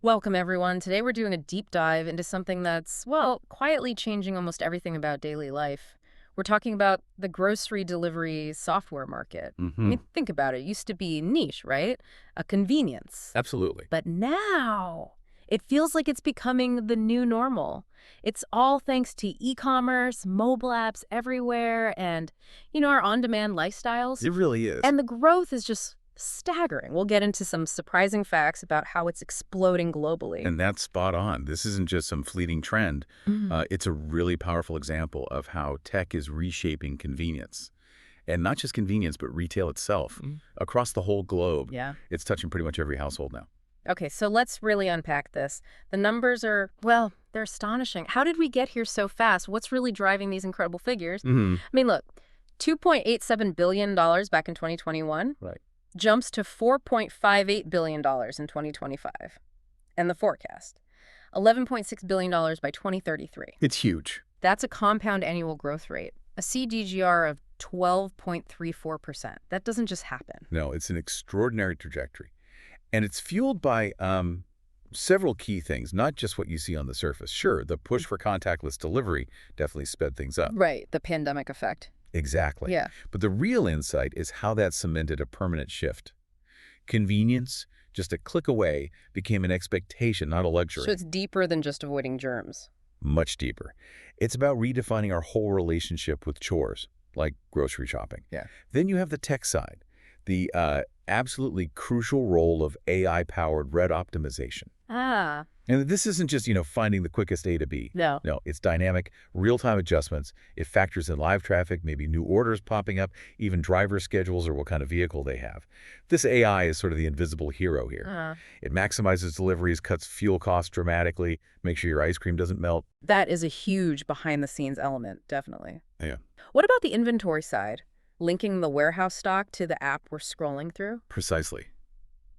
Welcome, everyone. Today we're doing a deep dive into something that's, well, quietly changing almost everything about daily life. We're talking about the grocery delivery software market. I Hmm. mean, think about it. It used to be niche, right? A convenience. Absolutely. But now it feels like it's becoming the new normal. It's all thanks to e-commerce, mobile apps everywhere, and, our on-demand lifestyles. It really is. And the growth is just staggering. We'll get into some surprising facts about how it's exploding globally. And that's spot on. This isn't just some fleeting trend. Mm. It's a really powerful example of how tech is reshaping convenience. And not just convenience, but retail itself. Across the whole globe, Yeah. it's touching pretty much every household now. Okay, so let's really unpack this. The numbers are, well, they're astonishing. How did we get here so fast? What's really driving these incredible figures? Hmm. I mean, look, $2.87 billion back in 2021 Right. jumps to $4.58 billion in 2025. And the forecast, $11.6 billion by 2033. It's huge. That's a compound annual growth rate, a CDGR of 12.34%. That doesn't just happen. No, it's an extraordinary trajectory. And it's fueled by several key things, not just what you see on the surface. Sure, the push for contactless delivery definitely sped things up. Right, the pandemic effect. Exactly. Yeah. But the real insight is how that cemented a permanent shift. Convenience, just a click away, became an expectation, not a luxury. So it's deeper than just avoiding germs. Much deeper. It's about redefining our whole relationship with chores, like grocery shopping. Yeah. Then you have the tech side, the absolutely crucial role of AI-powered red optimization. Ah, And this isn't just, finding the quickest A to B. no. No, it's dynamic, real-time adjustments. It factors in live traffic, maybe new orders popping up, even driver schedules or what kind of vehicle they have. This AI is sort of the invisible hero here. It maximizes deliveries, cuts fuel costs dramatically, makes sure your ice cream doesn't melt. That is a huge behind-the-scenes element, definitely. Yeah, What about the inventory side? Linking the warehouse stock to the app we're scrolling through? precisely.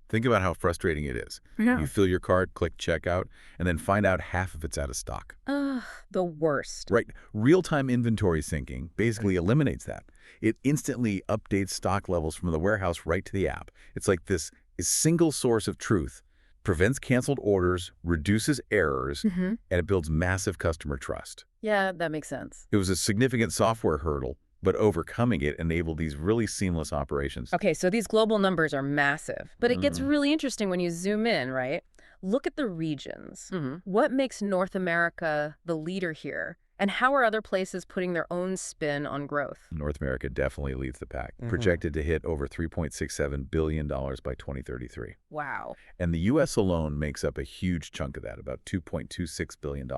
Think about how frustrating it is. Yeah. You fill your cart, click checkout, and then find out half of it's out of stock. Ugh, the worst. Right. Real-time inventory syncing basically eliminates that. It instantly updates stock levels from the warehouse right to the app. It's like this single source of truth, prevents canceled orders, reduces errors, and it builds massive customer trust. Yeah, that makes sense. It was a significant software hurdle, but overcoming it enabled these really seamless operations. Okay, so these global numbers are massive, but it gets really interesting when you zoom in, right? Look at the regions. What makes North America the leader here? And how are other places putting their own spin on growth? North America definitely leads the pack, projected to hit over $3.67 billion by 2033. Wow. And the U.S. alone makes up a huge chunk of that, about $2.26 billion.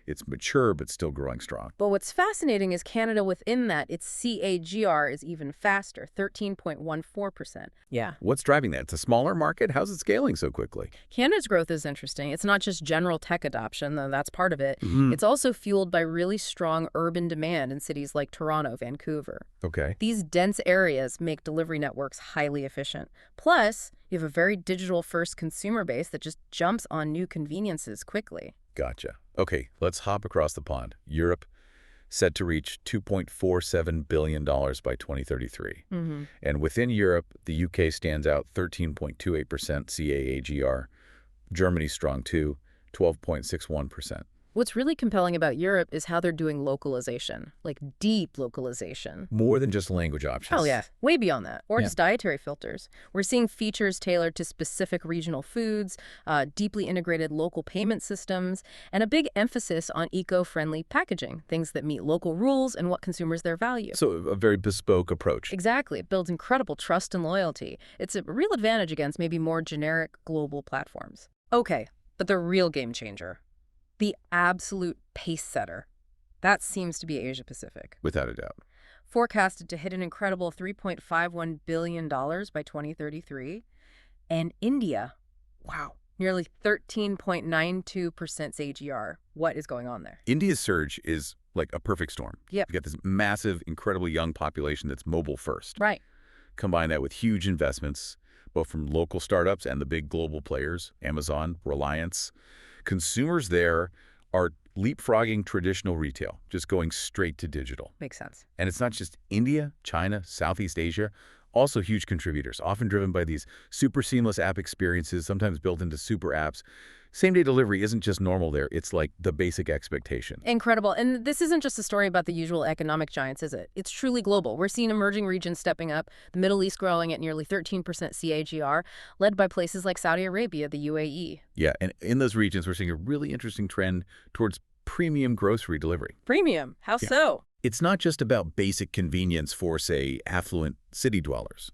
It's mature, but still growing strong. But what's fascinating is Canada within that, its CAGR is even faster, 13.14%. Yeah. What's driving that? It's a smaller market? How's it scaling so quickly? Canada's growth is interesting. It's not just general tech adoption, though that's part of it. It's also fueled by really strong urban demand in cities like Toronto, Vancouver. Okay. These dense areas make delivery networks highly efficient. Plus, you have a very digital-first consumer base that just jumps on new conveniences quickly. Gotcha. Okay, let's hop across the pond. Europe, set to reach $2.47 billion by 2033. And within Europe, the UK stands out 13.28% CAGR. Germany's strong too, 12.61%. What's really compelling about Europe is how they're doing localization, like deep localization. More than just language options. Oh, yeah. Way beyond that. Or Yeah. just dietary filters. We're seeing features tailored to specific regional foods, deeply integrated local payment systems, and a big emphasis on eco-friendly packaging, things that meet local rules and what consumers their value. So a very bespoke approach. Exactly. It builds incredible trust and loyalty. It's a real advantage against maybe more generic global platforms. Okay, but the real game changer, the absolute pace setter, that seems to be Asia-Pacific. Without a doubt. Forecasted to hit an incredible $3.51 billion by 2033. And India, wow, nearly 13.92% CAGR. What is going on there? India's surge is like a perfect storm. Yep. You got this massive, incredibly young population that's mobile first. Right. Combine that with huge investments, both from local startups and the big global players, Amazon, Reliance. Consumers there are leapfrogging traditional retail, just going straight to digital. Makes sense. And it's not just India, China, Southeast Asia. Also huge contributors, often driven by these super seamless app experiences, sometimes built into super apps. Same-day delivery isn't just normal there. It's like the basic expectation. Incredible. And this isn't just a story about the usual economic giants, is it? It's truly global. We're seeing emerging regions stepping up, the Middle East growing at nearly 13% CAGR, led by places like Saudi Arabia, the UAE. Yeah, and in those regions, we're seeing a really interesting trend towards premium grocery delivery. Premium. How Yeah. so? It's not just about basic convenience for, say, affluent city dwellers.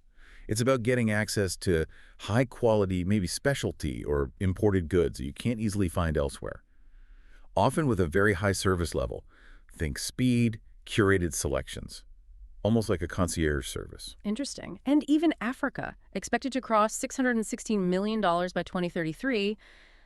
It's about getting access to high-quality, maybe specialty or imported goods that you can't easily find elsewhere, often with a very high service level. Think speed, curated selections, almost like a concierge service. Interesting. And even Africa, expected to cross $616 million by 2033.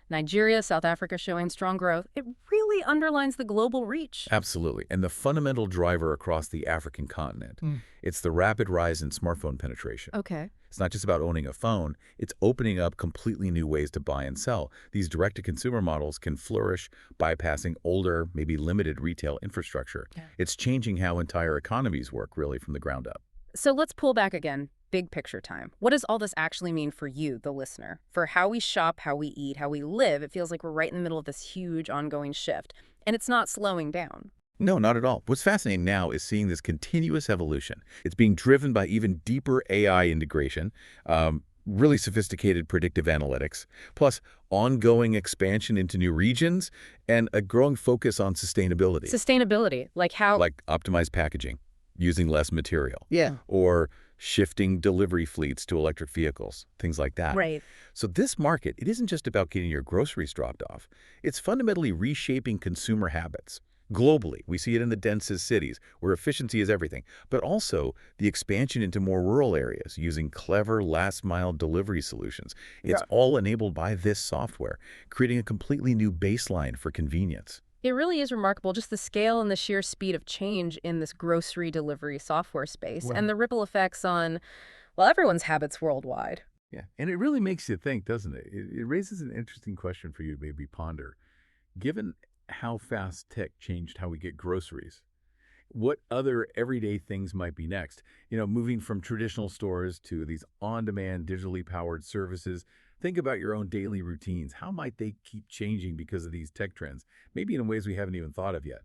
Nigeria, South Africa showing strong growth. It really underlines the global reach. Absolutely. And the fundamental driver across the African continent, it's the rapid rise in smartphone penetration. Okay. It's not just about owning a phone, it's opening up completely new ways to buy and sell. These direct-to-consumer models can flourish, bypassing older, maybe limited retail infrastructure. Yeah. It's changing how entire economies work, really, from the ground up. So let's pull back again. Big picture time. What does all this actually mean for you, the listener? For how we shop, how we eat, how we live, it feels like we're right in the middle of this huge ongoing shift. And it's not slowing down. No, not at all. What's fascinating now is seeing this continuous evolution. It's being driven by even deeper AI integration, really sophisticated predictive analytics, plus ongoing expansion into new regions and a growing focus on sustainability. Sustainability, like how... Like optimized packaging, using less material. Yeah. Or shifting delivery fleets to electric vehicles, things like that. Right. So this market, it isn't just about getting your groceries dropped off. It's fundamentally reshaping consumer habits. Globally, we see it in the densest cities, where efficiency is everything, but also the expansion into more rural areas using clever last-mile delivery solutions. It's all enabled by this software, creating a completely new baseline for convenience. It really is remarkable, just the scale and the sheer speed of change in this grocery delivery software space and the ripple effects on, well, everyone's habits worldwide. Yeah, and it really makes you think, doesn't it? It raises an interesting question for you to maybe ponder. Given how fast tech changed how we get groceries, what other everyday things might be next? Moving from traditional stores to these on-demand, digitally powered services. Think about your own daily routines. How might they keep changing because of these tech trends? Maybe in ways we haven't even thought of yet.